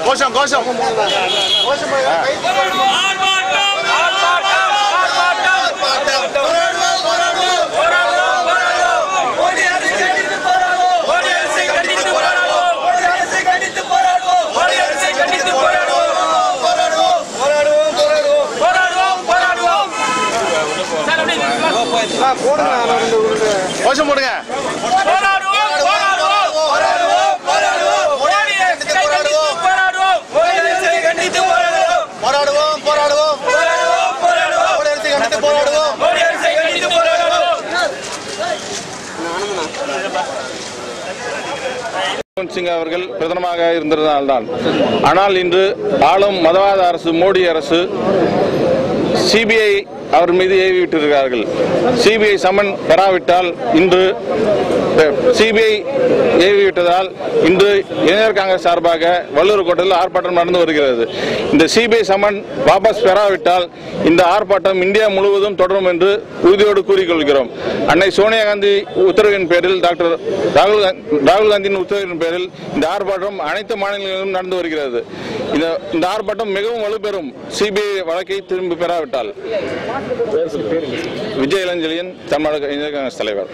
கோஷம் கோஷம் கோஷம் போடுங்க. சிங் அவர்கள் பிரதமராக இருந்ததால்தான். ஆனால் இன்று ஆளும் மதவாத அரசு மோடி அரசு சிபிஐ அவர் மீது ஏவி விட்டிருக்கிறார்கள். சிபிஐ சமன் பெறாவிட்டால் இன்று சிபிஐ ஏவி விட்டதால் இன்று இளைஞர் காங்கிரஸ் சார்பாக வள்ளுவர் கோட்டையில் ஆர்ப்பாட்டம் நடந்து வருகிறது. இந்த சிபிஐ சமன் வாபஸ் பெறாவிட்டால் இந்த ஆர்ப்பாட்டம் இந்தியா முழுவதும் தொடரும் என்று உறுதியோடு கூறிக்கொள்கிறோம். அன்னை சோனியா காந்தி உத்தரவின் பேரில் டாக்டர் ராகுல் காந்தியின் உத்தரவின் பேரில் இந்த ஆர்ப்பாட்டம் அனைத்து மாநிலங்களிலும் நடந்து வருகிறது. இந்த ஆர்ப்பாட்டம் மிகவும் வலுப்பெறும் சிபிஐ வழக்கை திரும்பி பெறாவிட்டால். விஜய் இளஞ்செழியன், தமிழக இளைஞர் காங்கிரஸ் தலைவர்.